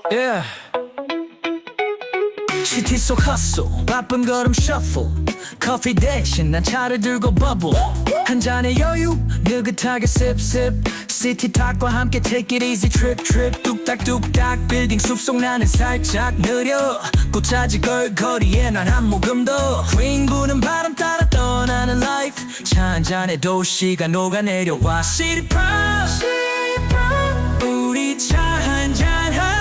Yeah. 시티 속 헛소 바쁜 걸음 셔플 커피 대신 난 차를 들고 버블 한 잔의 여유 느긋하게 습습 시티 탁과 함께 take it easy trip trip 뚝딱뚝딱 빌딩 숲속 나는 살짝 느려 꽃차지 걸거리에 난 한 모금 더 윙 부는 바람 따라 떠나는 life 차 한 잔에 도시가 녹아내려와 City Prime 우리 차 한 잔 할래요.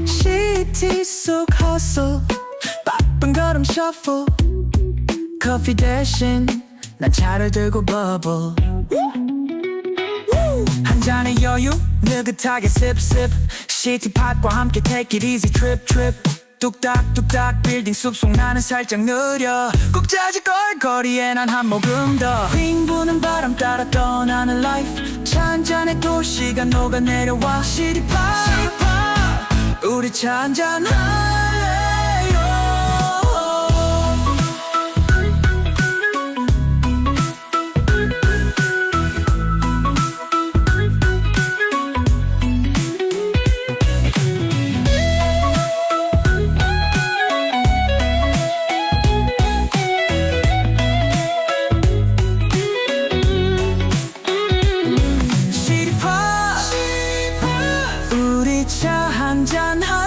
시티 속 hustle 바쁜 걸음 shuffle 커피 대신 난 차를 들고 버블 한 잔의 여유 느긋하게 습습 시티팝과 함께 take it easy trip trip 뚝딱뚝딱 빌딩 숲속 나는 살짝 느려 꾹 짜질 걸거리에 난 한 모금 더 윙 부는 바람 따라 떠나는 life 차 한 잔에 도시가 녹아내려와 시티팝 우리 차 한 잔 할래요. 우리 차 한 잔 할래요.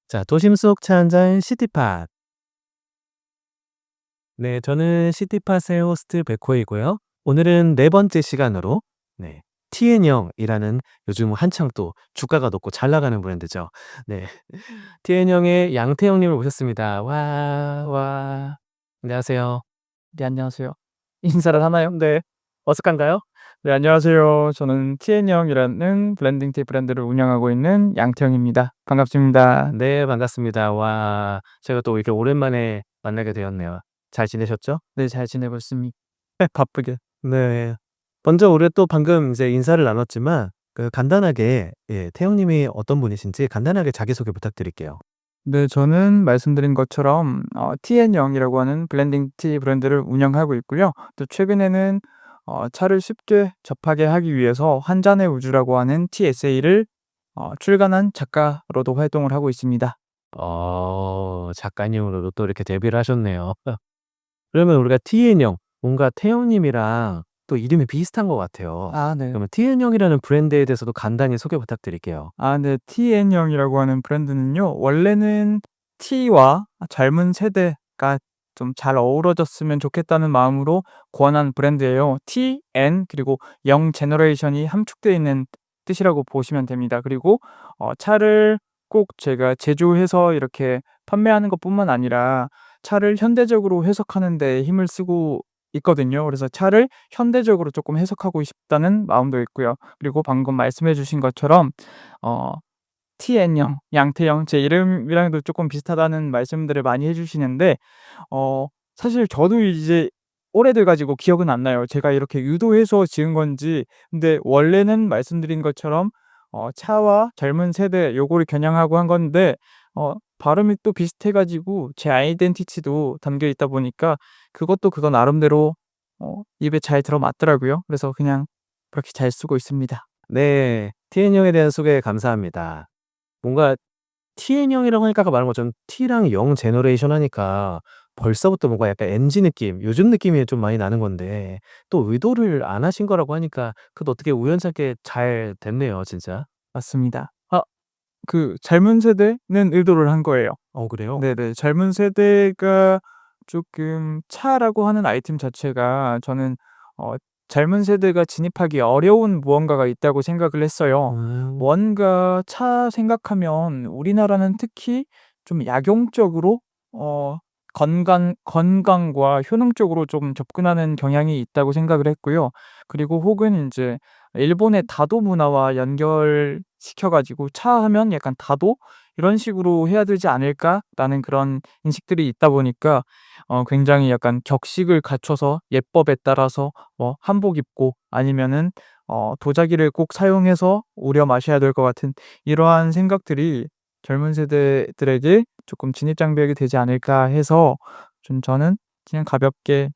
자, 도심 속 차 한 잔 시티팟. 네, 저는 시티팟의 호스트 백호이고요. 오늘은 네 번째 시간으로 TN형이라는 요즘 한창 또 주가가 높고 잘 나가는 브랜드죠. 네, TN형의 양태형님을 모셨습니다. 와. 안녕하세요. 네, 안녕하세요. 인사를 하나요? 네. 어색한가요? 네, 안녕하세요. 저는 TN형이라는 블렌딩 티 브랜드를 운영하고 있는 양태형입니다. 반갑습니다. 네, 반갑습니다. 와, 제가 또 이렇게 오랜만에 만나게 되었네요. 잘 지내셨죠? 네, 잘 지내고 있습니다. 바쁘게. 네. 먼저 우리가 또 방금 이제 인사를 나눴지만 간단하게 태형님이 어떤 분이신지 간단하게 자기소개 부탁드릴게요. 네, 저는 말씀드린 것처럼 TN형이라고 하는 블렌딩 티 브랜드를 운영하고 있고요. 또 최근에는 차를 쉽게 접하게 하기 위해서 한 잔의 우주라고 하는 TSA를 출간한 작가로도 활동을 하고 있습니다. 작가님으로도 또 이렇게 데뷔를 하셨네요. 그러면 우리가 TN형, 뭔가 태형님이랑 또 이름이 비슷한 것 같아요. 아, 네. 그러면 TN형이라는 브랜드에 대해서도 간단히 소개 부탁드릴게요. 아, 네. TN형이라고 하는 브랜드는요. 원래는 T와 젊은 세대가 좀 잘 어우러졌으면 좋겠다는 마음으로 고안한 브랜드예요. TN 그리고 영 제너레이션이 함축되어 있는 뜻이라고 보시면 됩니다. 그리고 차를 꼭 제가 제조해서 이렇게 판매하는 것뿐만 아니라 차를 현대적으로 해석하는 데 힘을 쓰고 있거든요. 그래서 차를 현대적으로 조금 해석하고 싶다는 마음도 있고요. 그리고 방금 말씀해 주신 것처럼 TN형, 양태형 제 이름이랑도 조금 비슷하다는 말씀들을 많이 해 주시는데 사실 저도 이제 오래돼 가지고 기억은 안 나요. 제가 이렇게 유도해서 지은 건지. 근데 원래는 말씀드린 것처럼 차와 젊은 세대 요거를 겨냥하고 한 건데 발음이 또 비슷해 가지고 제 아이덴티티도 담겨 있다 보니까 그것도 그거 나름대로 입에 잘 들어맞더라고요. 그래서 그냥 그렇게 잘 쓰고 있습니다. 네, TN형에 대한 소개 감사합니다. 뭔가 TN형이라고 하니까 아까 말한 것처럼 T랑 영 제너레이션 하니까 벌써부터 뭔가 약간 MG 느낌, 요즘 느낌이 좀 많이 나는 건데 또 의도를 안 하신 거라고 하니까 그것도 어떻게 우연찮게 잘 됐네요, 진짜. 맞습니다. 그 젊은 세대는 의도를 한 거예요. 그래요? 네네. 젊은 세대가 조금 차라고 하는 아이템 자체가 저는 젊은 세대가 진입하기 어려운 무언가가 있다고 생각을 했어요. 뭔가 차 생각하면 우리나라는 특히 좀 약용적으로 건강과 효능적으로 좀 접근하는 경향이 있다고 생각을 했고요. 그리고 혹은 인제 일본의 다도 문화와 연결시켜 가지고 '차 하면 약간 다도 이런 식으로 해야 되지 않을까?'라는 그런 인식들이 있다 보니까 굉장히 약간 격식을 갖춰서 예법에 따라서 뭐 한복 입고 아니면은 도자기를 꼭 사용해서 우려 마셔야 될 것 같은 이러한 생각들이 젊은 세대들에게 조금 진입 장벽이 되지 않을까 해서 저는 그냥 가볍게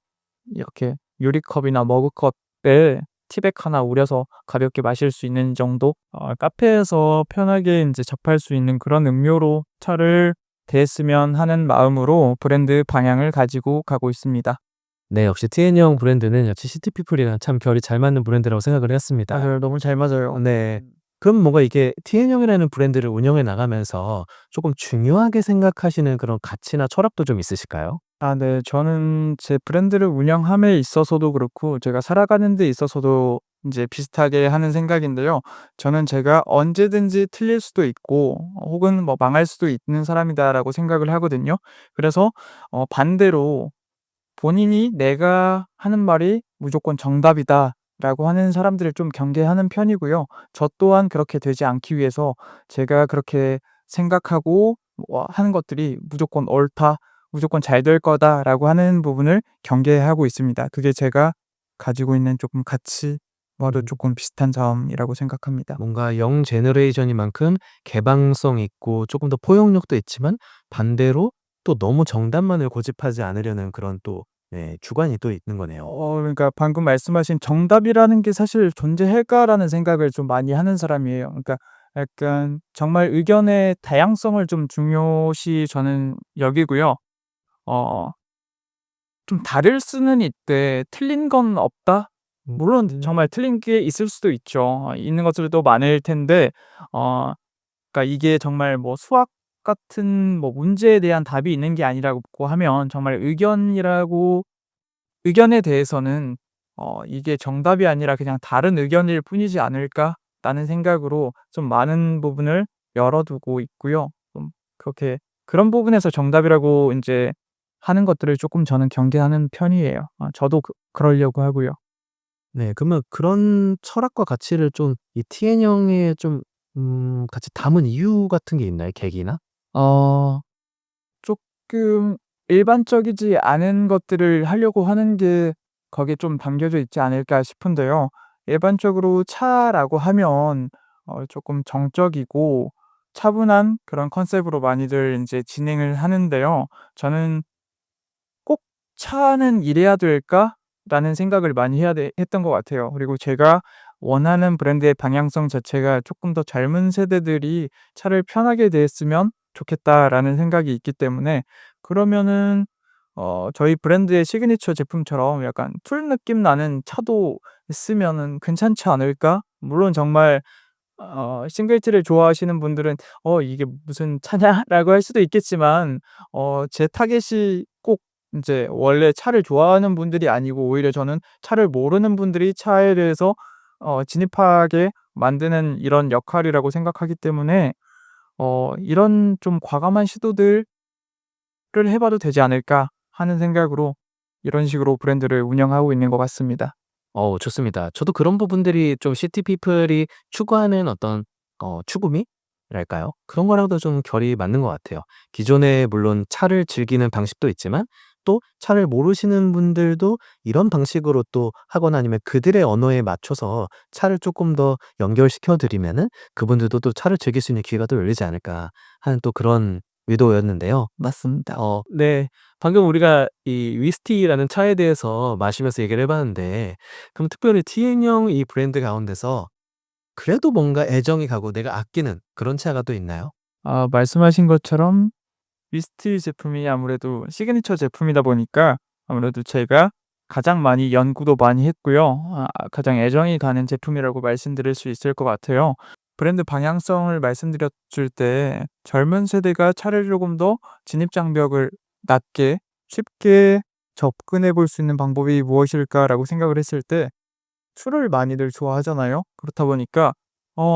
이렇게 유리컵이나 머그컵에 티백 하나 우려서 가볍게 마실 수 있는 정도, 카페에서 편하게 인제 접할 수 있는 그런 음료로 차를 대했으면 하는 마음으로 브랜드 방향을 가지고 가고 있습니다. 네, 역시 Tn형 브랜드는 역시 시티피플이랑 참 결이 잘 맞는 브랜드라고 생각을 했습니다. 맞아요. 너무 잘 맞아요. 네. 그럼 뭔가 이게 Tn형이라는 브랜드를 운영해 나가면서 조금 중요하게 생각하시는 그런 가치나 철학도 좀 있으실까요? 네. 저는 제 브랜드를 운영함에 있어서도 그렇고 제가 살아가는 데 있어서도 인제 비슷하게 하는 생각인데요. 저는 제가 '언제든지 틀릴 수도 있고 혹은 뭐 망할 수도 있는 사람이다.'라고 생각을 하거든요. 그래서 반대로 본인이 '내가 하는 말이 무조건 정답이다.'라고 하는 사람들을 좀 경계하는 편이고요. 저 또한 그렇게 되지 않기 위해서 제가 그렇게 생각하고 하는 것들이 '무조건 옳다. 무조건 잘 될 거다.'라고 하는 부분을 경계하고 있습니다. 그게 제가 가지고 있는 조금 가치와도 음. 조금 비슷한 점이라고 생각합니다. 뭔가 영 제너레이션이만큼 개방성 있고 조금 더 포용력도 있지만 반대로 또 너무 정답만을 고집하지 않으려는 그런 또 주관이 또 있는 거네요. 그러니까 방금 말씀하신 '정답이라는 게 사실 존재할까?'라는 생각을 좀 많이 하는 사람이에요. 그러니까 약간 정말 의견의 다양성을 좀 중요시 저는 여기고요. 어 좀 다를 수는 있되 '틀린 건 없다.' 물론 정말 틀린 게 있을 수도 있죠. 있는 것들도 많을 텐데 어 그러니까 이게 정말 뭐 수학 같은 뭐 문제에 대한 답이 있는 게 아니라고 하면 정말 의견에 대해서는 '이게 정답이 아니라 그냥 다른 의견일 뿐이지 않을까?'라는 생각으로 좀 많은 부분을 열어 두고 있고요. 좀 그렇게 그런 부분에서 정답이라고 인제 하는 것들을 쪼끔 저는 경계하는 편이에요. 저도 그러려고 하고요. 네. 그러면 그런 철학과 가치를 좀 이 Tn형에 좀 같이 담은 이유 같은 게 있나요? 계기나? 어 쪼끔 일반적이지 않은 것들을 하려고 하는 게 거기에 좀 담겨져 있지 않을까 싶은데요. 일반적으로 차라고 하면 쪼끔 정적이고 차분한 그런 컨셉으로 많이들 인제 진행을 하는데요. 저는 '꼭 차는 이래야 될까?'라는 생각을 많이 해야 돼 했던 것 같아요. 그리고 제가 원하는 브랜드의 방향성 자체가 '쪼끔 더 젊은 세대들이 차를 편하게 대했으면 좋겠다.'라는 생각이 있기 때문에 그러면은 저희 브랜드의 시그니처 제품처럼 약간 툴 느낌 나는 차도 있으면은 괜찮지 않을까? 물론 정말 싱글티를 좋아하시는 분들은 이게 무슨 차냐?'라고 할 수도 있겠지만 제 타겟이 꼭 인제 원래 차를 좋아하는 분들이 아니고 오히려 저는 차를 모르는 분들이 차에 대해서 진입하게 만드는 이런 역할이라고 생각하기 때문에 '이런 좀 과감한 시도들을 해 봐도 되지 않을까?' 하는 생각으로 이런 식으로 브랜드를 운영하고 있는 것 같습니다. 좋습니다. 저도 그런 부분들이 좀 시티 피플이 추구하는 어떤 추구미랄까요? 그런 거랑도 좀 결이 맞는 것 같아요. 기존에 물론 차를 즐기는 방식도 있지만 또 차를 모르시는 분들도 이런 방식으로 또 하거나 아니면 그들의 언어에 맞춰서 차를 조금 더 연결시켜 드리면은 그분들도 또 차를 즐길 수 있는 기회가 또 열리지 않을까 하는 또 그런 의도였는데요. 맞습니다. 네. 방금 우리가 이 위스티라는 차에 대해서 마시면서 얘기를 해 봤는데 그럼 특별히 Tn형 이 브랜드 가운데서 그래도 뭔가 애정이 가고 내가 아끼는 그런 차가 또 있나요? 말씀하신 것처럼 위스티 제품이 아무래도 시그니처 제품이다 보니까 아무래도 제가 가장 많이 연구도 많이 했고요. 가장 애정이 가는 제품이라고 말씀드릴 수 있을 것 같아요. 브랜드 방향성을 말씀드렸을 때 젊은 세대가 차를 조금 더 진입 장벽을 낮게 쉽게 접근해 볼 수 있는 방법이 무엇일까라고 생각을 했을 때 술을 많이들 좋아하잖아요. 그렇다 보니까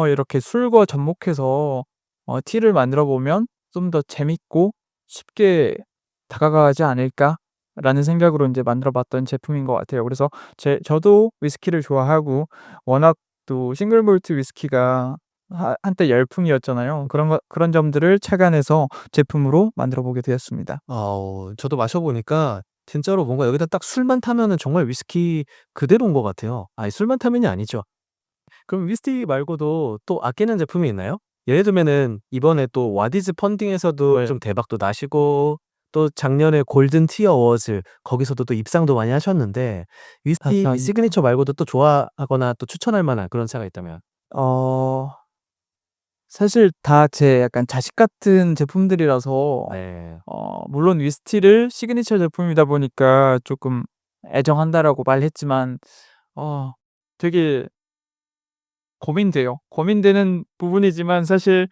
이렇게 술과 접목해서 티를 만들어 보면 좀 더 재밌고 쉽게 다가가지 않을까라는 생각으로 인제 만들어 봤던 제품인 것 같아요. 그래서 저도 위스키를 좋아하고 워낙 또 싱글 몰트 위스키가 한때 열풍이었잖아요. 그런 점들을 착안해서 제품으로 만들어 보게 되었습니다. 저도 마셔 보니까 진짜로 뭔가 여기다 딱 술만 타면은 정말 위스키 그대로인 것 같아요. 아니 술만 타면이 아니죠. 그럼 위스키 말고도 또 아끼는 제품이 있나요? 예를 들면은 이번에 또 와디즈 펀딩에서도 네. 좀 대박도 나시고 또 작년에 골든 티 어워즈 거기서도 또 입상도 많이 하셨는데 위스키 감사합니다. 시그니처 말고도 또 좋아하거나 또 추천할 만한 그런 차가 있다면? 어 사실 다 제 약간 자식 같은 제품들이라서 네. 물론 위스키를 시그니처 제품이다 보니까 쪼끔 애정한다라고 말했지만 되게 고민돼요. 고민되는 부분이지만 사실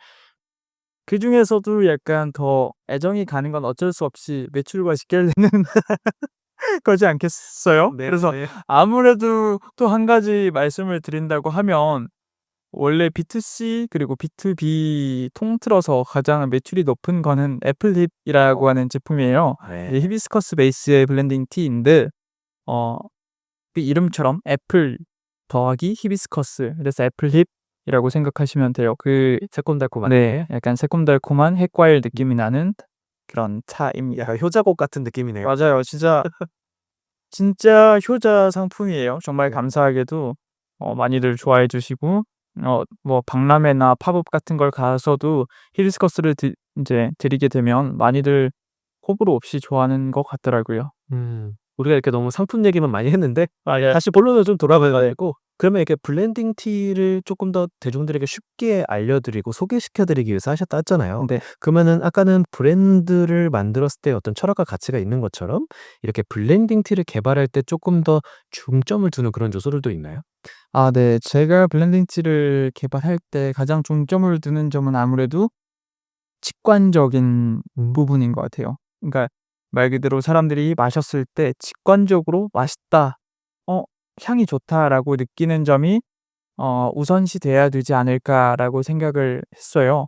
그중에서도 약간 더 애정이 가는 건 어쩔 수 없이 매출과 직결되는 거지 않겠어요? 그래서 네네. 아무래도 또 한 가지 말씀을 드린다고 하면 원래 B2C 그리고 B2B 통틀어서 가장 매출이 높은 거는 애플립이라고 하는 제품이에요. 네. 이제 히비스커스 베이스의 블렌딩 티인데 어 그 이름처럼 애플 더하기 히비스커스 그래서 애플힙이라고 생각하시면 돼요. 새콤달콤한. 네. 약간 새콤달콤한 핵과일 느낌이 나는 그런 차입니다. 약간 효자곡 같은 느낌이네요. 맞아요. 진짜 효자 상품이에요. 정말 네. 감사하게도 많이들 좋아해 주시고 뭐 박람회나 팝업 같은 걸 가서도 히비스커스를 인제 드리게 되면 많이들 호불호 없이 좋아하는 것 같더라고요. 우리가 이렇게 너무 상품 얘기만 많이 했는데 예. 다시 본론으로 좀 돌아가 가지고 그러면 이렇게 블렌딩 티를 쪼끔 더 대중들에게 쉽게 알려드리고 소개시켜 드리기 위해서 하셨다 했잖아요. 네. 그러면은 아까는 브랜드를 만들었을 때 어떤 철학과 가치가 있는 것처럼 이렇게 블렌딩 티를 개발할 때 쪼끔 더 중점을 두는 그런 요소들도 있나요? 네. 제가 블렌딩 티를 개발할 때 가장 중점을 두는 점은 아무래도 직관적인 부분인 것 같아요. 그러니까 말 그대로 사람들이 마셨을 때 직관적으로 '맛있다. 어 향이 좋다.'라고 느끼는 점이 우선시 돼야 되지 않을까라고 생각을 했어요.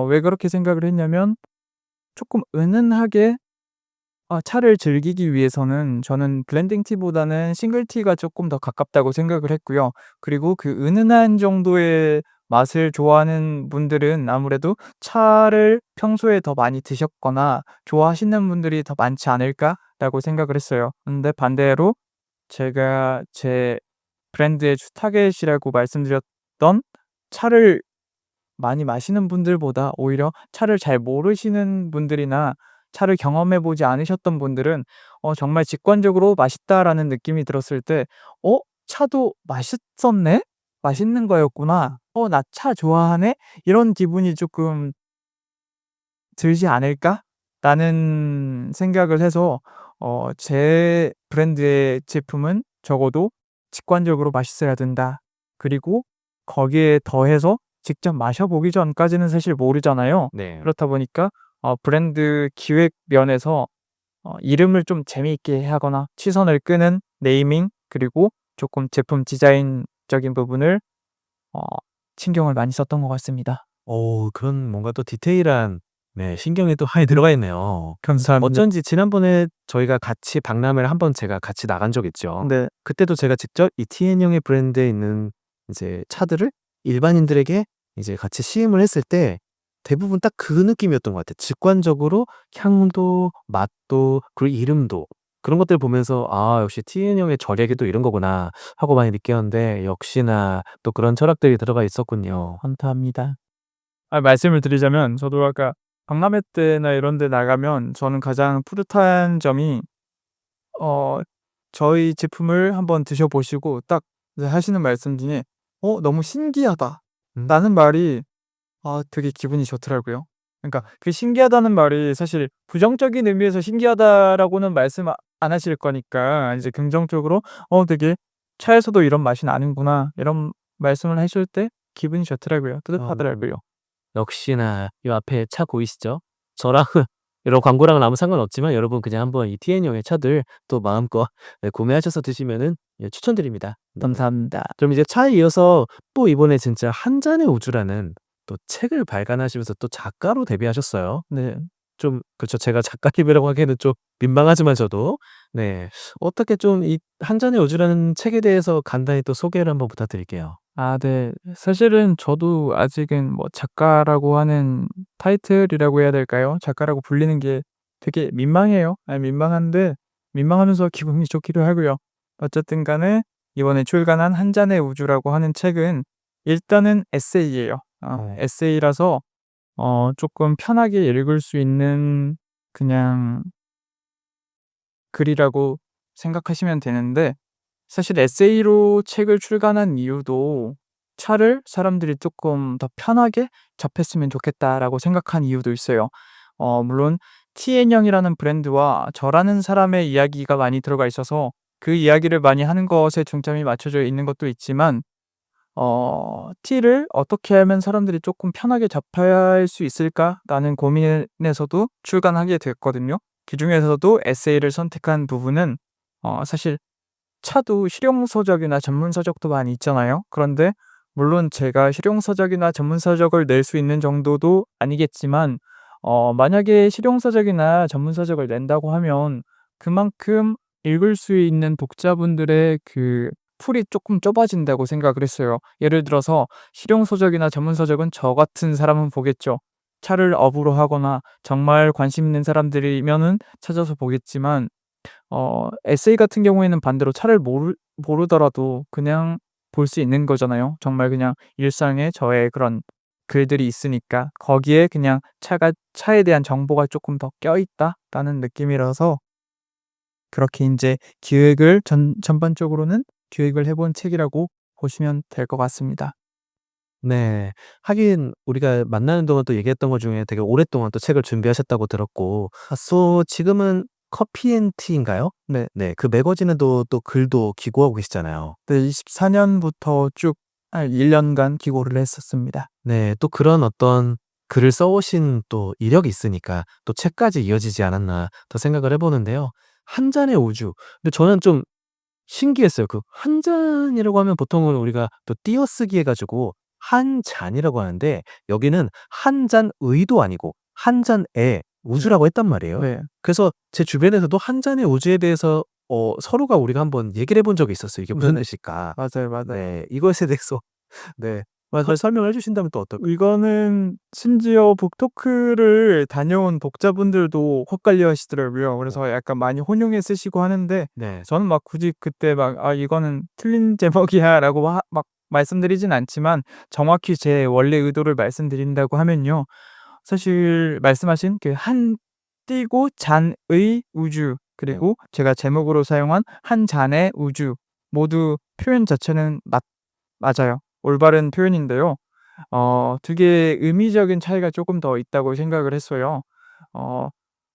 왜 그렇게 생각을 했냐면 쪼끔 은은하게 차를 즐기기 위해서는 저는 블렌딩 티보다는 싱글 티가 쪼끔 더 가깝다고 생각을 했고요. 그리고 그 은은한 정도의 맛을 좋아하는 분들은 아무래도 차를 평소에 더 많이 드셨거나 좋아하시는 분들이 더 많지 않을까라고 생각을 했어요. 근데 반대로 제가 제 브랜드의 주 타겟이라고 말씀드렸던 차를 많이 마시는 분들보다 오히려 차를 잘 모르시는 분들이나 차를 경험해 보지 않으셨던 분들은 정말 직관적으로 '맛있다.'라는 느낌이 들었을 때 '어 차도 맛있었네? 맛있는 거였구나. 나 차 좋아하네?' 이런 기분이 쪼끔 들지 않을까라는 생각을 해서 제 브랜드의 제품은 적어도 '직관적으로 맛있어야 된다.' 그리고 거기에 더해서 직접 마셔 보기 전까지는 사실 모르잖아요. 네. 그렇다 보니까 브랜드 기획 면에서 이름을 좀 재미있게 하거나 시선을 끄는 네이밍 그리고 조금 제품 디자인적인 부분을 어 신경을 많이 썼던 것 같습니다. 그런 뭔가 또 디테일한 신경이 또 많이 들어가 있네요. 감사합니다. 어쩐지 지난번에 저희가 같이 박람회를 한번 제가 같이 나간 적 있죠. 네. 그때도 제가 직접 이 TN형의 브랜드에 있는 이제 차들을 일반인들에게 이제 같이 시음을 했을 때 대부분 딱 그 느낌이었던 것 같아요. 직관적으로 향도, 맛도, 그리고 이름도 그런 것들 보면서 '아 역시 TN형의 저력이 또 이런 거구나.' 하고 많이 느꼈는데 역시나 또 그런 철학들이 들어가 있었군요. 감사합니다. 말씀을 드리자면 저도 아까 박람회 때나 이런 데 나가면 저는 가장 뿌듯한 점이 어 저희 제품을 한번 드셔 보시고 딱 이제 하시는 말씀 중에 너무 신기하다.' 라는 말이 되게 기분이 좋더라고요. 그러니까 그 신기하다는 말이 사실 부정적인 의미에서 신기하다라고는 말씀 안 하실 거니까 이제 긍정적으로 되게 차에서도 이런 맛이 나는구나.' 이런 말씀을 하실 때 기분이 좋더라고요. 어. 뿌듯하더라고요. 역시나 요 앞에 차 보이시죠? 저랑 이런 광고랑은 아무 상관없지만 여러분 그냥 한번 이 TN형의 차들 또 마음껏 구매하셔서 드시면은 추천드립니다. 네. 감사합니다. 그럼 이제 차에 이어서 또 이번에 진짜 한 잔의 우주라는 또 책을 발간하시면서 또 작가로 데뷔하셨어요. 네. 좀 그쵸. 제가 작가님이라고 하기에는 좀 민망하지만 저도 네. 어떻게 좀 이 한 잔의 우주라는 책에 대해서 간단히 또 소개를 한번 부탁드릴게요. 아 네. 사실은 저도 아직은 뭐 작가라고 하는 타이틀이라고 해야 될까요? 작가라고 불리는 게 되게 민망해요. 민망한데 민망하면서 기분이 좋기도 하고요. 어쨌든 간에 이번에 출간한 한 잔의 우주라고 하는 책은 일단은 에세이예요. 에세이라서 쪼끔 편하게 읽을 수 있는 그냥 글이라고 생각하시면 되는데, 사실 에세이로 책을 출간한 이유도 차를 사람들이 조금 더 편하게 접했으면 좋겠다라고 생각한 이유도 있어요. 물론 TN형이라는 브랜드와 저라는 사람의 이야기가 많이 들어가 있어서 그 이야기를 많이 하는 것에 중점이 맞춰져 있는 것도 있지만, T를 어떻게 하면 사람들이 조금 편하게 접할 수 있을까라는 고민에서도 출간하게 됐거든요. 그중에서도 에세이를 선택한 부분은 사실 차도 실용서적이나 전문서적도 많이 있잖아요. 그런데 물론 제가 실용서적이나 전문서적을 낼 수 있는 정도도 아니겠지만, 만약에 실용서적이나 전문서적을 낸다고 하면 그만큼 읽을 수 있는 독자분들의 그 풀이 조금 좁아진다고 생각을 했어요. 예를 들어서 실용서적이나 전문서적은 저 같은 사람은 보겠죠. 차를 업으로 하거나 정말 관심 있는 사람들이면은 찾아서 보겠지만, 에세이 같은 경우에는 반대로 차를 모르더라도 그냥 볼 수 있는 거잖아요. 정말 그냥 일상에 저의 그런 글들이 있으니까 거기에 그냥 차에 대한 정보가 조금 더 껴있다라는 느낌이라서, 그렇게 인제 기획을 전반적으로는 기획을 해본 책이라고 보시면 될 것 같습니다. 네. 하긴 우리가 만나는 동안 또 얘기했던 것 중에 되게 오랫동안 또 책을 준비하셨다고 들었고 지금은 커피 앤 티인가요? 네. 네. 그 매거진에도 또 글도 기고하고 계시잖아요. 네, 24 년부터 쭉 1 년간 기고를 했었습니다. 네. 또 그런 어떤 글을 써 오신 또 이력이 있으니까 또 책까지 이어지지 않았나 더 생각을 해 보는데요. 한 잔의 우주. 근데 저는 좀 신기했어요. 그 한 잔이라고 하면 보통은 우리가 또 띄어쓰기 해 가지고 한 잔이라고 하는데 여기는 한 잔의도 아니고 한 잔의 네. 우주라고 했단 말이에요. 네. 그래서 제 주변에서도 한 잔의 우주에 대해서 서로가 우리가 한번 얘기를 해본 적이 있었어요. 이게 무슨 네네. 뜻일까? 맞아요, 맞아요. 네. 이것에 대해서 네. 맞아요. 잘 설명을 해 주신다면 또 어떨까요? 이거는 심지어 북토크를 다녀온 독자분들도 헛갈려 하시더라고요. 그래서 약간 많이 혼용해 쓰시고 하는데, 네. 저는 막 굳이 그때 막 "아 이거는 틀린 제목이야."라고 막 말씀드리진 않지만, 정확히 제 원래 의도를 말씀드린다고 하면요. 사실 말씀하신 그 한 띄고 잔의 우주, 네. 그리고 제가 제목으로 사용한 한 잔의 우주, 모두 표현 자체는 맞아요. 올바른 표현인데요. 두 개의 의미적인 차이가 쪼끔 더 있다고 생각을 했어요. 어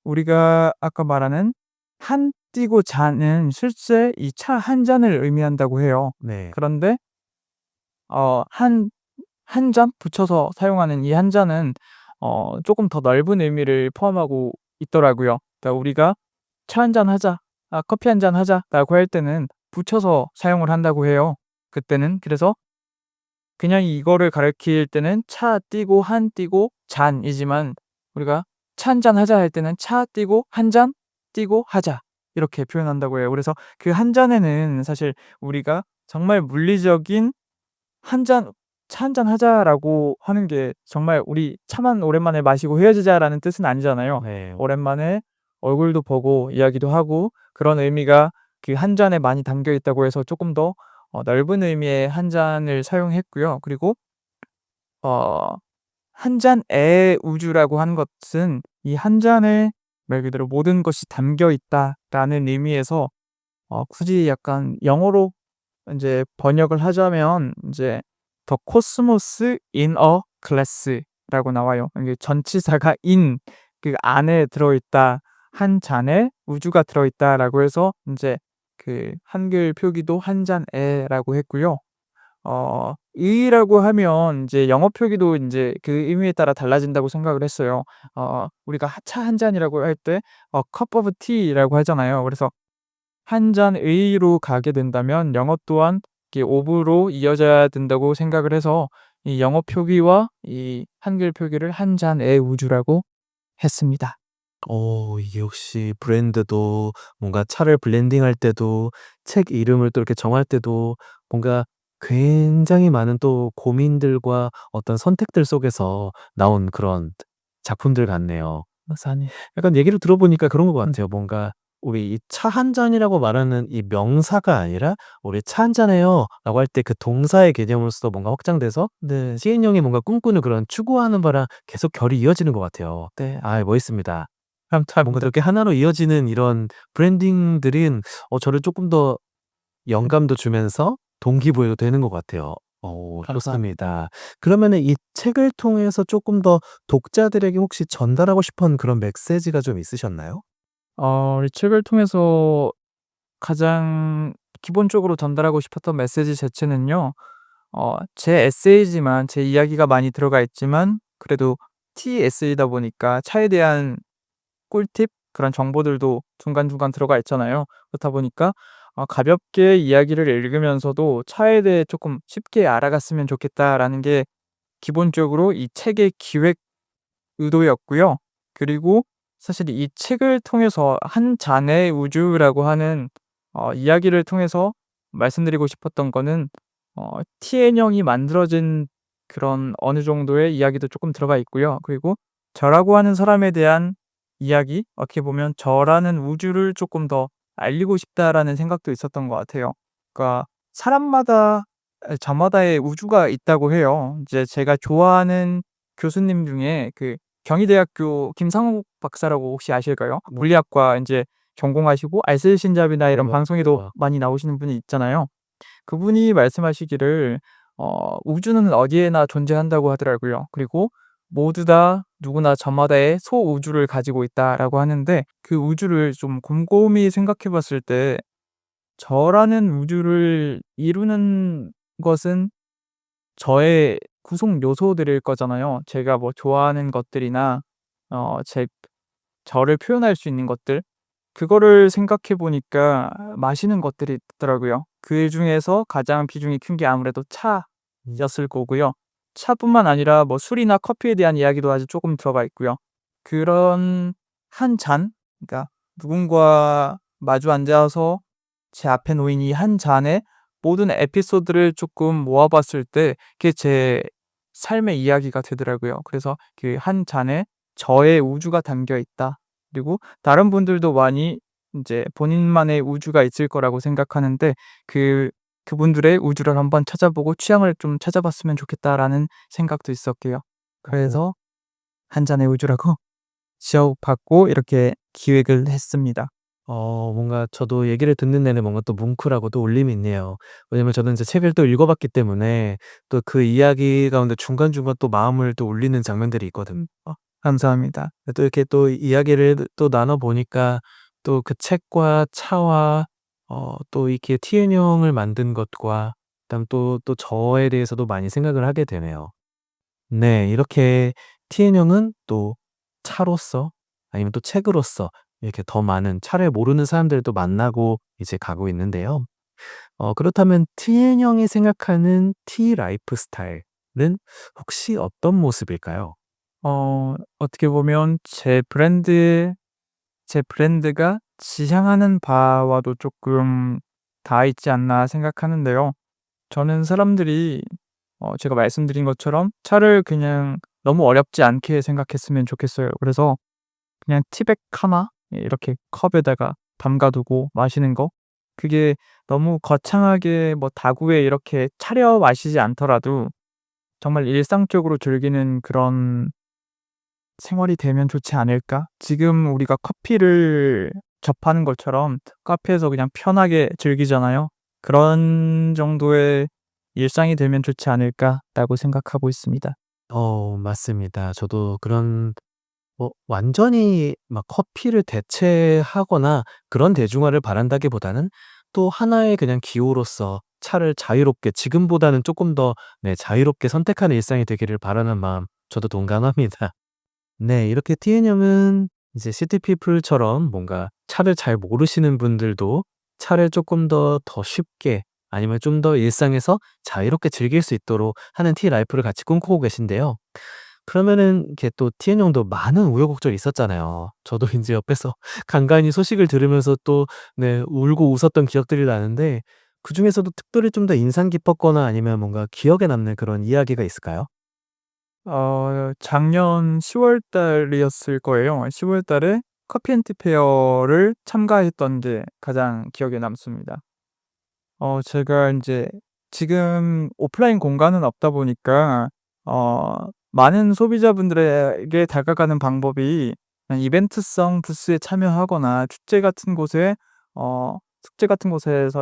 우리가 아까 말하는 한 띄고 잔은 실제 이 차 한 잔을 의미한다고 해요. 네. 그런데 한 잔 붙여서 사용하는 이 한 잔은 쪼끔 더 넓은 의미를 포함하고 있더라고요. 그러니까 우리가 "차 한 잔 하자. 커피 한 잔 하자."라고 할 때는 붙여서 사용을 한다고 해요. 그때는 그래서 그냥 이거를 가리킬 때는 차 띄고 한 띄고 잔이지만, 우리가 "차 한 잔 하자." 할 때는 차 띄고 한 잔 띄고 하자, 이렇게 표현한다고 해요. 그래서 그 한 잔에는 사실 우리가 정말 물리적인 한 잔 "차 한 잔 하자."라고 하는 게 정말 우리 차만 오랜만에 마시고 헤어지자라는 뜻은 아니잖아요. 네. 오랜만에 얼굴도 보고 이야기도 하고, 그런 의미가 그 한 잔에 많이 담겨 있다고 해서 쪼끔 더 넓은 의미의 한 잔을 사용했고요. 그리고 어 한 잔의 우주라고 하는 것은 이 한 잔에 말 그대로 모든 것이 담겨 있다라는 의미에서, 굳이 약간 영어로 인제 번역을 하자면 인제 The cosmos in a glass라고 나와요. 이게 전치사가 in, 그 안에 들어 있다. 한 잔에 우주가 들어 있다라고 해서 인제 그 한글 표기도 한 잔에라고 했고요. 이라고 하면 인제 영어 표기도 인제 그 의미에 따라 달라진다고 생각을 했어요. 우리가 차 한 잔이라고 할 때 cup of tea라고 하잖아요. 그래서 한 잔의로 가게 된다면 영어 또한 이게 of로 이어져야 된다고 생각을 해서 이 영어 표기와 이 한글 표기를 한 잔의 우주라고 했습니다. 이게 혹시 브랜드도 뭔가 차를 블렌딩할 때도 책 이름을 또 이렇게 정할 때도 뭔가 굉장히 많은 또 고민들과 어떤 선택들 속에서 나온 그런 작품들 같네요. 맞아요. 약간 얘기를 들어보니까 그런 것 같아요. 뭔가 우리 이 차 한 잔이라고 말하는 이 명사가 아니라 "우리 차 한 잔해요."라고 할 때 그 동사의 개념으로서 뭔가 확장돼서 네. 시인 형이 뭔가 꿈꾸는 그런 추구하는 바랑 계속 결이 이어지는 것 같아요. 네. 멋있습니다. 뭔가 감사합니다. 그렇게 하나로 이어지는 이런 브랜딩들은 저를 쪼끔 더 영감도 주면서 동기부여도 되는 것 같아요. 감사합니다. 좋습니다. 그러면은 이 책을 통해서 쪼끔 더 독자들에게 혹시 전달하고 싶은 그런 메시지가 좀 있으셨나요? 이 책을 통해서 가장 기본적으로 전달하고 싶었던 메시지 자체는요. 제 에세이지만 제 이야기가 많이 들어가 있지만 그래도 T 에세이다 보니까 차에 대한 꿀팁 그런 정보들도 중간중간 들어가 있잖아요. 그렇다 보니까 가볍게 이야기를 읽으면서도 '차에 대해 쪼끔 쉽게 알아갔으면 좋겠다.'라는 게 기본적으로 이 책의 기획 의도였고요. 그리고 사실 이 책을 통해서 한 잔의 우주라고 하는 이야기를 통해서 말씀드리고 싶었던 거는 TN형이 만들어진 그런 어느 정도의 이야기도 쪼끔 들어가 있고요. 그리고 저라고 하는 사람에 대한 이야기, 어떻게 보면 '저라는 우주를 쪼끔 더 알리고 싶다.'라는 생각도 있었던 것 같아요. 그러니까 사람마다 저마다의 우주가 있다고 해요. 이제 제가 좋아하는 교수님 중에 그 경희대학교 김상욱 박사라고 혹시 아실까요? 뭐 물리학과 인제 전공하시고 알쓸신잡이나 이런 와 방송에도 와. 많이 나오시는 분이 있잖아요. 그분이 말씀하시기를 "우주는 어디에나 존재한다."고 하더라고요. 그리고 "모두 다 누구나 저마다의 소우주를 가지고 있다."라고 하는데 그 우주를 좀 곰곰이 생각해 봤을 때 저라는 우주를 이루는 것은 저의 구성 요소들일 거잖아요. 제가 뭐 좋아하는 것들이나 제 저를 표현할 수 있는 것들 그거를 생각해 보니까 마시는 것들이 있더라고요. 그중에서 가장 비중이 큰 게 아무래도 차였을 거고요. 차뿐만 아니라 뭐 술이나 커피에 대한 이야기도 아주 쪼금 들어가 있고요. 그런 한 잔 그러니까 누군가와 마주 앉아서 제 앞에 놓인 이 한 잔의 모든 에피소드를 쪼끔 모아 봤을 때 그게 제 삶의 이야기가 되더라고요. 그래서 그 한 잔에 저의 우주가 담겨 있다. 그리고 다른 분들도 많이 인제 본인만의 우주가 있을 거라고 생각하는데 그분들의 우주를 한번 찾아보고 '취향을 좀 찾아봤으면 좋겠다.'라는 생각도 있었고요. 어. 그래서 한 잔의 우주라고 지어 봤고 이렇게 기획을 했습니다. 뭔가 저도 얘기를 듣는 내내 뭔가 또 뭉클하고 또 울림이 있네요. 왜냐면 저는 이제 책을 또 읽어 봤기 때문에 또 그 이야기 가운데 중간중간 또 마음을 또 울리는 장면들이 있거든. 감사합니다. 또 이렇게 또 이야기를 또 나눠 보니까 또 그 책과 차와 또 이렇게 TN 형을 만든 것과 그다음 또 저에 대해서도 많이 생각을 하게 되네요. 네. 이렇게 TN 형은 또 차로서 아니면 또 책으로서 이렇게 더 많은 차를 모르는 사람들을 또 만나고 이제 가고 있는데요. 그렇다면 TN 형이 생각하는 T 라이프 스타일은 혹시 어떤 모습일까요? 어떻게 보면 제 브랜드가 지향하는 바와도 쪼끔 닿아 있지 않나 생각하는데요. 저는 사람들이 제가 말씀드린 것처럼 차를 그냥 너무 어렵지 않게 생각했으면 좋겠어요. 그래서 그냥 티백 하나 이렇게 컵에다가 담가 두고 마시는 거 그게 너무 거창하게 뭐 다구에 이렇게 차려 마시지 않더라도 정말 일상적으로 즐기는 그런 생활이 되면 좋지 않을까? 지금 우리가 커피를 접하는 것처럼 카페에서 그냥 편하게 즐기잖아요. '그런 정도의 일상이 되면 좋지 않을까.'라고 생각하고 있습니다. 맞습니다. 저도 그런 완전히 막 커피를 대체하거나 그런 대중화를 바란다기보다는 또 하나의 그냥 기호로서 차를 자유롭게 지금보다는 쪼끔 더 자유롭게 선택하는 일상이 되기를 바라는 마음 저도 동감합니다. 네. 이렇게 TN 형은 이제 시티 피플처럼 뭔가 차를 잘 모르시는 분들도 차를 쪼끔 더 쉽게 아니면 좀 더 일상에서 자유롭게 즐길 수 있도록 하는 T 라이프를 같이 꿈꾸고 계신데요. 그러면은 이렇게 또 TN형도 많은 우여곡절이 있었잖아요. 저도 인제 옆에서 간간히 소식을 들으면서 또 네 울고 웃었던 기억들이 나는데 그중에서도 특별히 좀 더 인상 깊었거나 아니면 뭔가 기억에 남는 그런 이야기가 있을까요? 작년 10월 달이었을 거예요. 10월 달에 커피 앤 티 페어를 참가했던 게 가장 기억에 남습니다. 제가 인제 지금 오프라인 공간은 없다 보니까 많은 소비자분들에게 다가가는 방법이 그냥 이벤트성 부스에 참여하거나 축제 같은 곳에서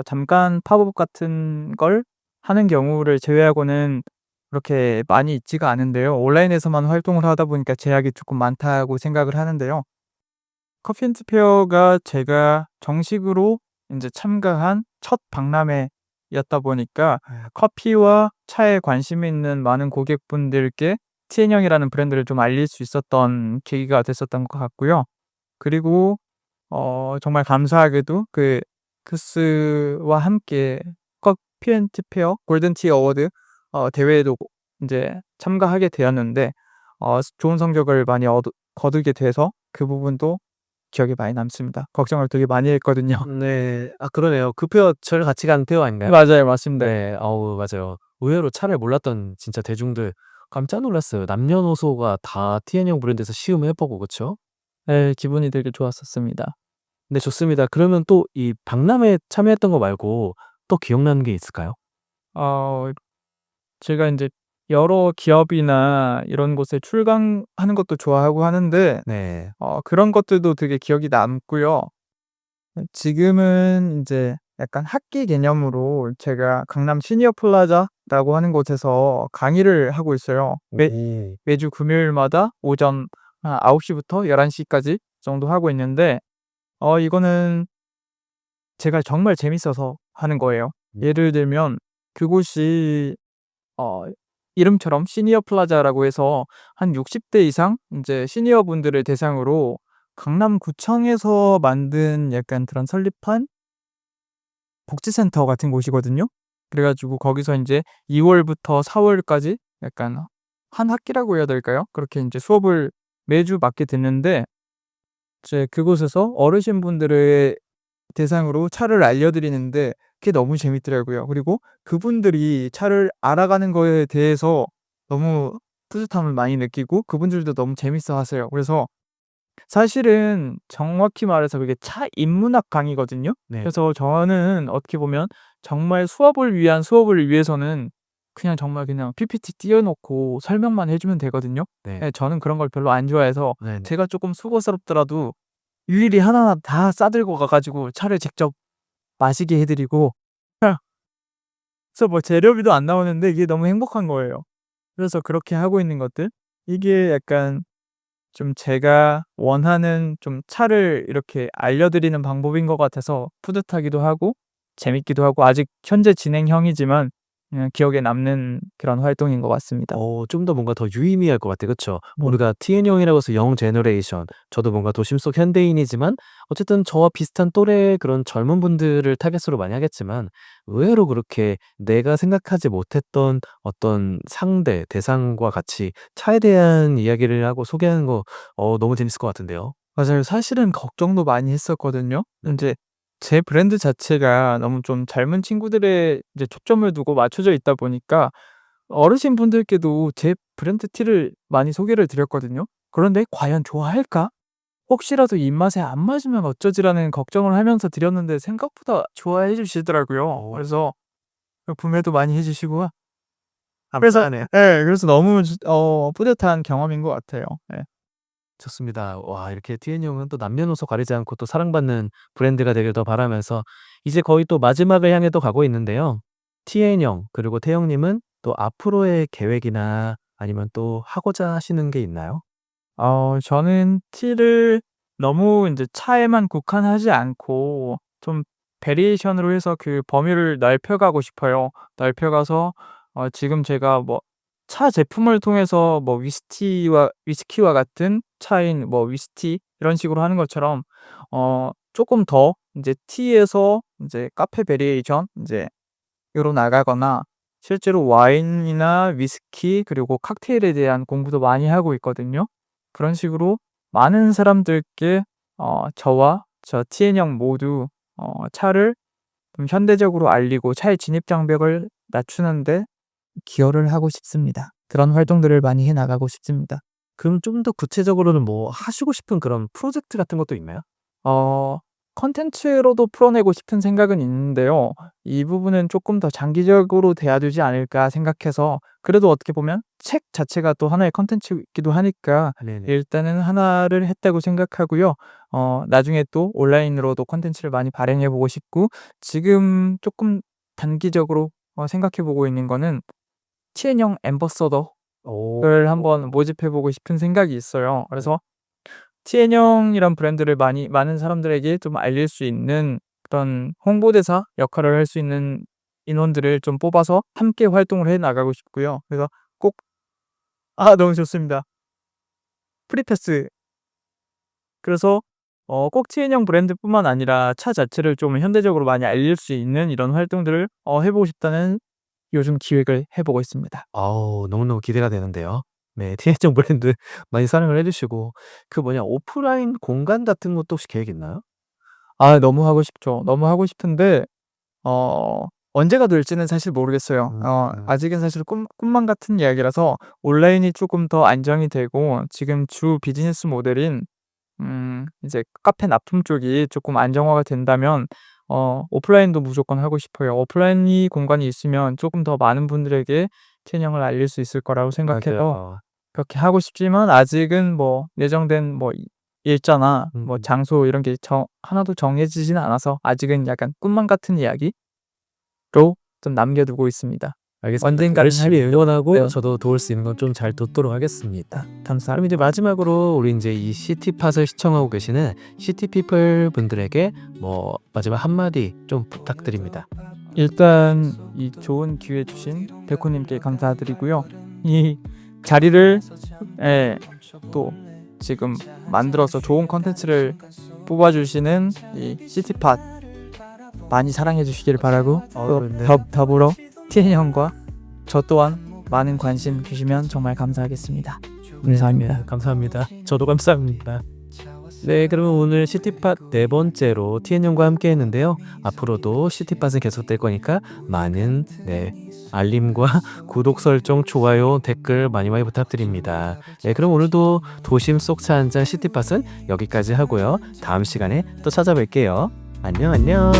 잠깐 팝업 같은 걸 하는 경우를 제외하고는 그렇게 많이 있지가 않은데요. 온라인에서만 활동을 하다 보니까 제약이 쪼끔 많다고 생각을 하는데요. 커피 앤 티 페어가 제가 정식으로 인제 참가한 첫 박람회였다 보니까 커피와 차에 관심이 있는 많은 고객분들께 TN형이라는 브랜드를 좀 알릴 수 있었던 계기가 됐었던 것 같고요. 그리고 정말 감사하게도 그 크스와 함께 커피 앤 티 페어 골든 티 어워드 대회에도 인제 참가하게 되었는데 좋은 성적을 많이 거두게 돼서 그 부분도 기억에 많이 남습니다. 걱정을 되게 많이 했거든요. 네. 아 그러네요. 그 페어 저랑 같이 간 페어 아닌가요? 맞아요. 맞습니다. 네. 어우 맞아요. 의외로 차를 몰랐던 진짜 대중들 깜짝 놀랐어요. 남녀노소가 다 TN형 브랜드에서 시음해 보고 그쵸? 네. 기분이 되게 좋았었습니다. 네 좋습니다. 그러면 또 이 박람회에 참여했던 거 말고 또 기억나는 게 있을까요? 어 제가 인제 여러 기업이나 이런 곳에 출강하는 것도 좋아하고 하는데 네. 그런 것들도 되게 기억이 남고요. 지금은 인제 약간 학기 개념으로 제가 강남 시니어 플라자라고 하는 곳에서 강의를 하고 있어요. 오. 매주 금요일마다 오전 한 9시 시부터 11시 시까지 정도 하고 있는데 이거는 제가 정말 재밌어서 하는 거예요. 예를 들면 그곳이 어 이름처럼 시니어 플라자라고 해서 한 60대 이상 인제 시니어분들을 대상으로 강남구청에서 만든 약간 그런 설립한 복지센터 같은 곳이거든요. 그래 가지고 거기서 인제 2 월부터 4 월까지 약간 한 학기라고 해야 될까요? 그렇게 인제 수업을 매주 맡게 됐는데 이제 그곳에서 어르신분들을 대상으로 차를 알려드리는데 그게 너무 재밌더라고요. 그리고 그분들이 차를 알아가는 거에 대해서 너무 뿌듯함을 많이 느끼고 그분들도 너무 재밌어하세요. 그래서 사실은 정확히 말해서 그게 차 인문학 강의거든요. 네. 그래서 저는 어떻게 보면 정말 수업을 위한 수업을 위해서는 그냥 정말 그냥 PPT 띄워 놓고 설명만 해 주면 되거든요. 네. 예 저는 그런 걸 별로 안 좋아해서 네네. 제가 쪼끔 수고스럽더라도 일일이 하나하나 다 싸들고 가 가지고 차를 직접 마시게 해 드리고 그래서 뭐 재료비도 안 나오는데 이게 너무 행복한 거예요. 그래서 그렇게 하고 있는 것들 이게 약간 좀 제가 원하는 좀 차를 이렇게 알려드리는 방법인 것 같아서 뿌듯하기도 하고 재밌기도 하고 아직 현재 진행형이지만 그냥 기억에 남는 그런 활동인 것 같습니다. 좀 더 뭔가 더 유의미할 것 같아요. 그쵸? 네. 우리가 TN형이라고 해서 영 제너레이션 저도 뭔가 도심 속 현대인이지만 어쨌든 저와 비슷한 또래의 그런 젊은 분들을 타깃으로 많이 하겠지만 의외로 그렇게 내가 생각하지 못했던 어떤 상대, 대상과 같이 차에 대한 이야기를 하고 소개하는 거 너무 재밌을 것 같은데요. 맞아요. 사실은 걱정도 많이 했었거든요. 인제 제 브랜드 자체가 너무 좀 젊은 친구들에 이제 초점을 두고 맞춰져 있다 보니까 어르신분들께도 제 브랜드 티를 많이 소개를 드렸거든요. 그런데 '과연 좋아할까? 혹시라도 입맛에 안 맞으면 어쩌지?'라는 걱정을 하면서 드렸는데 생각보다 좋아해 주시더라고요. 그래서 구매도 많이 해 주시고 그래서 감사하네요. 그래서 너무 뿌듯한 경험인 것 같아요. 예. 좋습니다. 와 이렇게 TN형은 또 남녀노소 가리지 않고 또 사랑받는 브랜드가 되길 더 바라면서 이제 거의 또 마지막을 향해 또 가고 있는데요. TN형 그리고 태형님은 또 앞으로의 계획이나 아니면 또 하고자 하시는 게 있나요? 저는 티를 너무 인제 차에만 국한하지 않고 좀 베리에이션으로 해서 그 범위를 넓혀 가고 싶어요. 넓혀 가서 지금 제가 뭐 차 제품을 통해서 뭐 위스키와 같은 차인 뭐 위스티 이런 식으로 하는 것처럼 쪼끔 더 인제 티에서 인제 카페 베리에이션 인제 으로 나가거나 실제로 와인이나 위스키 그리고 칵테일에 대한 공부도 많이 하고 있거든요. 그런 식으로 많은 사람들께 저와 저 TN 형 모두 차를 좀 현대적으로 알리고 차의 진입 장벽을 낮추는데 기여를 하고 싶습니다. 그런 활동들을 많이 해 나가고 싶습니다. 그럼 좀 더 구체적으로는 뭐 하시고 싶은 그런 프로젝트 같은 것도 있나요? 컨텐츠로도 풀어내고 싶은 생각은 있는데요. 이 부분은 조금 더 장기적으로 돼야 되지 않을까 생각해서 그래도 어떻게 보면 책 자체가 또 하나의 컨텐츠이기도 하니까 네네. 일단은 하나를 했다고 생각하고요. 나중에 또 온라인으로도 컨텐츠를 많이 발행해 보고 싶고 지금 조금 단기적으로 생각해 보고 있는 거는 TN 형 앰버서더를 오. 한번 모집해 보고 싶은 생각이 있어요. 그래서 TN 형이란 브랜드를 많은 사람들에게 좀 알릴 수 있는 그런 홍보대사 역할을 할 수 있는 인원들을 좀 뽑아서 함께 활동을 해 나가고 싶고요. 그래서 꼭 너무 좋습니다. 프리패스. 그래서 꼭 TN 형 브랜드뿐만 아니라 차 자체를 좀 현대적으로 많이 알릴 수 있는 이런 활동들을 해 보고 싶다는 요즘 기획을 해 보고 있습니다. 아우 너무너무 기대가 되는데요. 네. TN정 브랜드 많이 사랑을 해 주시고 그 뭐냐 오프라인 공간 같은 것도 혹시 계획 있나요? 너무 하고 싶죠. 너무 하고 싶은데 언제가 될지는 사실 모르겠어요. 아직은 사실 꿈만 같은 이야기라서 온라인이 조금 더 안정이 되고 지금 주 비즈니스 모델인 이제 카페 납품 쪽이 조금 안정화가 된다면 오프라인도 무조건 하고 싶어요. 오프라인이 공간이 있으면 조금 더 많은 분들에게 TN형을 알릴 수 있을 거라고 생각해서 맞아요. 그렇게 하고 싶지만 아직은 뭐 예정된 뭐 일자나 뭐 음. 장소 이런 게 하나도 정해지지는 않아서 아직은 약간 꿈만 같은 이야기로 좀 남겨두고 있습니다. 알겠습니다. 언젠가는 열심히 응원하고 네. 저도 도울 수 있는 건 좀 잘 돕도록 하겠습니다. 그럼 이제 마지막으로 우리 인제 이 시티팟을 시청하고 계시는 시티피플 분들에게 뭐 마지막 한마디 좀 부탁드립니다. 일단 이 좋은 기회 주신 백호님께 감사드리고요. 이 자리를 또 지금 만들어서 좋은 컨텐츠를 뽑아주시는 이 시티팟 많이 사랑해 주시길 바라고 또 네. 더불어 TN 형과 저 또한 많은 관심 주시면 정말 감사하겠습니다. 감사합니다. 네, 감사합니다. 저도 감사합니다. 네, 그러면 오늘 시티팟 네 번째로 TN형과 함께 했는데요. 앞으로도 시티팟은 계속될 거니까 많은 알림과 구독 설정, 좋아요, 댓글 많이 부탁드립니다. 네, 그럼 오늘도 도심 속 차 한잔 시티팟은 여기까지 하고요. 다음 시간에 또 찾아뵐게요. 안녕.